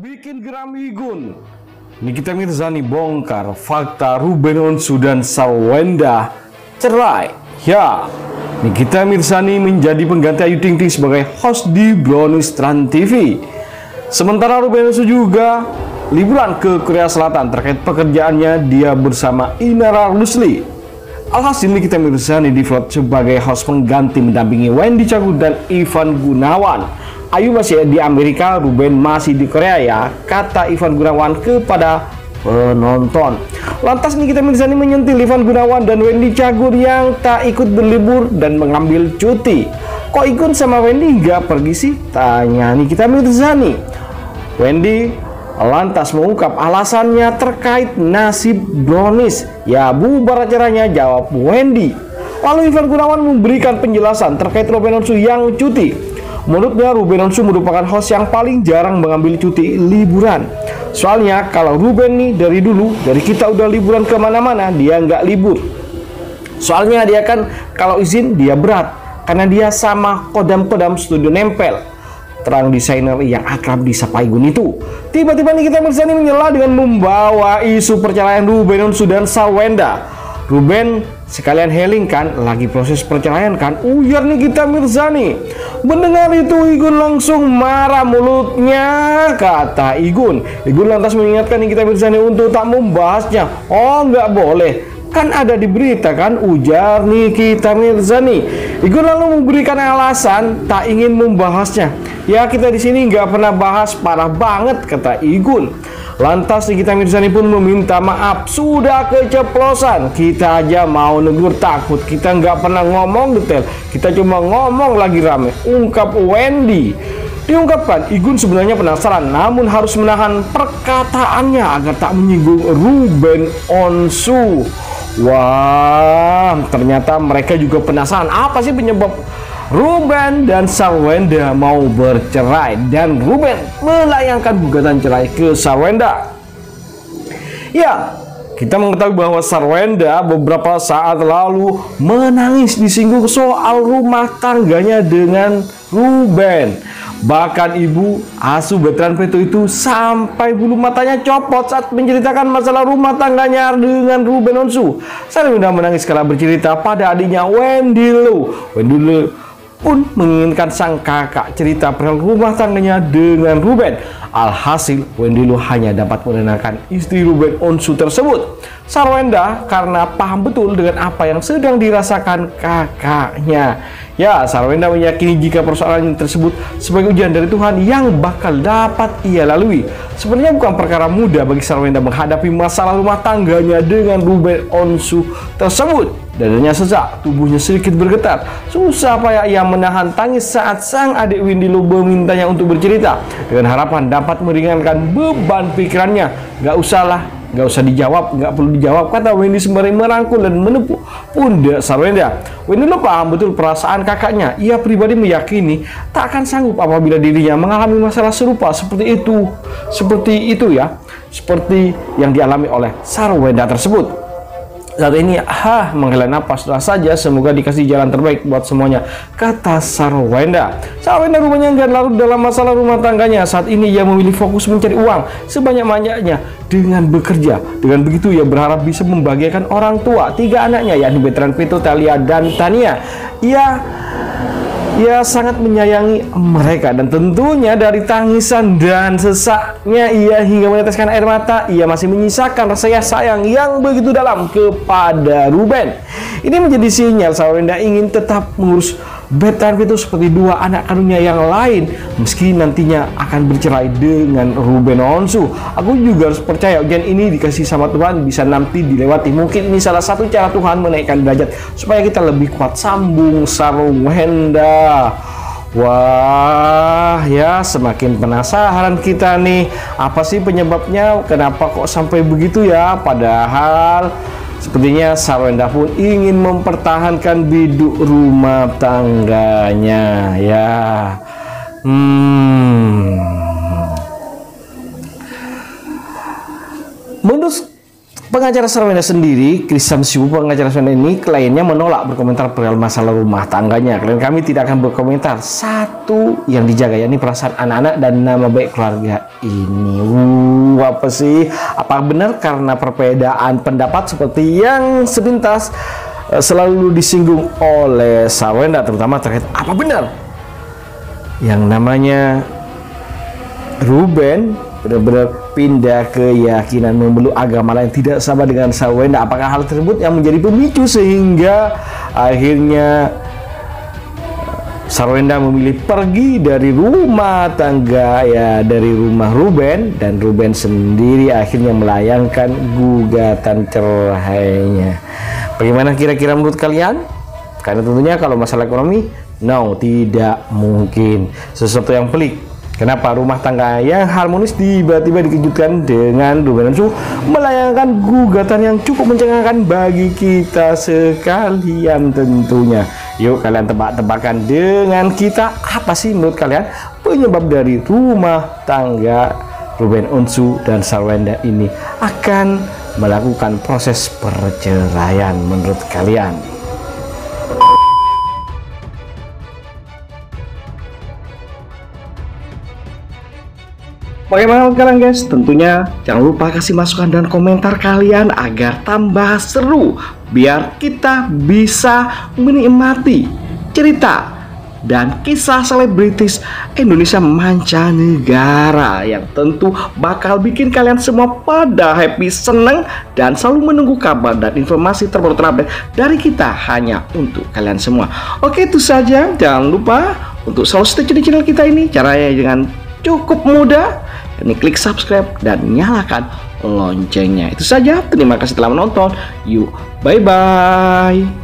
Bikin geram Igun. Nikita Mirzani bongkar fakta Ruben Onsu dan Sawenda cerai. Ya, Nikita Mirzani menjadi pengganti Ayu Ting Ting sebagai host di Brownies Trans TV. Sementara Ruben Onsu juga liburan ke Korea Selatan terkait pekerjaannya dia bersama Inara Rusli. Alhasil Nikita Mirzani divlog sebagai host pengganti mendampingi Wendy Cagur dan Ivan Gunawan. Ayu masih di Amerika, Ruben masih di Korea ya, kata Ivan Gunawan kepada penonton. Lantas Nikita Mirzani menyentil Ivan Gunawan dan Wendy Cagur yang tak ikut berlibur dan mengambil cuti. Kok Igun sama Wendy nggak pergi sih? Tanya Nikita Mirzani. Wendy lantas mengungkap alasannya terkait nasib Brownies. Ya bubar acaranya, jawab Wendy. Lalu Ivan Gunawan memberikan penjelasan terkait Ruben Onsu yang cuti. Menurutnya Ruben Onsu merupakan host yang paling jarang mengambil cuti liburan. Soalnya kalau Ruben nih dari kita udah liburan kemana-mana, dia nggak libur. Soalnya dia kan kalau izin dia berat, karena dia sama kodam-kodam studio nempel. Terang desainer yang akrab disapa Igun itu. Tiba-tiba Nikita Mirzani menyela dengan membawa isu perceraian Ruben Onsu dan Sawenda. Ruben sekalian healing kan, lagi proses perceraian kan, ujar Nikita Mirzani. Mendengar itu Igun langsung marah mulutnya, kata Igun. Igun lantas mengingatkan Nikita Mirzani untuk tak membahasnya. Oh nggak boleh, kan ada di berita kan, ujar Nikita Mirzani. Igun lalu memberikan alasan tak ingin membahasnya. Ya kita di sini nggak pernah bahas, parah banget, kata Igun. Lantas Nikita Mirzani pun meminta maaf, sudah keceplosan, kita aja mau negur takut, kita nggak pernah ngomong detail, kita cuma ngomong lagi rame, ungkap Wendy. Diungkapkan Igun sebenarnya penasaran, namun harus menahan perkataannya agar tak menyinggung Ruben Onsu. Wah, ternyata mereka juga penasaran apa sih penyebab Ruben dan Sawenda mau bercerai, dan Ruben melayangkan gugatan cerai ke Sawenda. Ya, kita mengetahui bahwa Sawenda beberapa saat lalu menangis disinggung soal rumah tangganya dengan Ruben. Bahkan ibu asuh Betran Peto itu sampai bulu matanya copot saat menceritakan masalah rumah tangganya dengan Ruben Onsu. Sawenda menangis kala bercerita pada adiknya Wendy Lu. Wendy Lu pun menginginkan sang kakak cerita perihal rumah tangganya dengan Ruben. Alhasil Wendy Lu hanya dapat menenangkan istri Ruben Onsu tersebut. Sawenda karena paham betul dengan apa yang sedang dirasakan kakaknya. Ya, Sawenda meyakini jika persoalan tersebut sebagai ujian dari Tuhan yang bakal dapat ia lalui. Sebenarnya bukan perkara mudah bagi Sawenda menghadapi masalah rumah tangganya dengan Ruben Onsu tersebut. Dadanya sesak, tubuhnya sedikit bergetar. Susah payah ia menahan tangis saat sang adik Wendy Lu memintanya untuk bercerita dengan harapan dapat meringankan beban pikirannya. Gak usah dijawab, gak perlu dijawab, kata Wendy sembari merangkul dan menepuk pundak Sawenda. Wendy Lu paham betul perasaan kakaknya. Ia pribadi meyakini tak akan sanggup apabila dirinya mengalami masalah serupa seperti itu ya, seperti yang dialami oleh Sawenda tersebut. Saat ini menghela napas, doa saja semoga dikasih jalan terbaik buat semuanya, kata Sawenda. Sawenda rupanya enggak larut dalam masalah rumah tangganya. Saat ini ia memilih fokus mencari uang sebanyak-banyaknya dengan bekerja. Dengan begitu ia berharap bisa membahagiakan orang tua 3 anaknya, yakni Betran Peto, Thalia dan Tania. Ia sangat menyayangi mereka, dan tentunya dari tangisan dan sesaknya ia hingga meneteskan air mata, ia masih menyisakan rasa sayang yang begitu dalam kepada Ruben. Ini menjadi sinyal Sawenda ingin tetap mengurus Betran Peto seperti 2 anak kandungnya yang lain, meski nantinya akan bercerai dengan Ruben Onsu. Aku juga harus percaya ujian ini dikasih sama Tuhan bisa nanti dilewati. Mungkin ini salah satu cara Tuhan menaikkan derajat supaya kita lebih kuat, sambung Sawenda. Wah ya, semakin penasaran kita nih, apa sih penyebabnya, kenapa kok sampai begitu ya. Padahal sepertinya Sawenda pun ingin mempertahankan biduk rumah tangganya ya. Pengacara Sarwenda sendiri, Krisan Sibu, pengacara Sarwenda ini, kliennya menolak berkomentar perihal masalah rumah tangganya. Klien kami tidak akan berkomentar. Satu yang dijaga, yakni perasaan anak-anak dan nama baik keluarga ini. Apa sih? Apa benar karena perbedaan pendapat seperti yang sepintas selalu disinggung oleh Sarwenda, terutama terkait apa benar yang namanya Ruben benar-benar pindah keyakinan memeluk agama lain tidak sama dengan Sarwenda? Apakah hal tersebut yang menjadi pemicu sehingga akhirnya Sarwenda memilih pergi dari rumah tangga, ya, dari rumah Ruben, dan Ruben sendiri akhirnya melayangkan gugatan cerainya? Bagaimana kira-kira menurut kalian? Karena tentunya kalau masalah ekonomi, no, tidak mungkin. Sesuatu yang pelik. Kenapa rumah tangga yang harmonis tiba-tiba dikejutkan dengan Ruben Onsu melayangkan gugatan yang cukup mencengangkan bagi kita sekalian tentunya. Yuk kalian tebak-tebakan dengan kita, apa sih menurut kalian penyebab dari rumah tangga Ruben Onsu dan Sarwenda ini akan melakukan proses perceraian menurut kalian? Bagaimana menurut kalian guys? Tentunya jangan lupa kasih masukan dan komentar kalian agar tambah seru, biar kita bisa menikmati cerita dan kisah selebritis Indonesia mancanegara yang tentu bakal bikin kalian semua pada happy, seneng, dan selalu menunggu kabar dan informasi terbaru terupdate dari kita hanya untuk kalian semua. Oke, itu saja. Jangan lupa untuk selalu stay di channel kita ini. Caranya dengan cukup mudah, ini klik subscribe dan nyalakan loncengnya. Itu saja. Terima kasih telah menonton. Yuk, bye bye.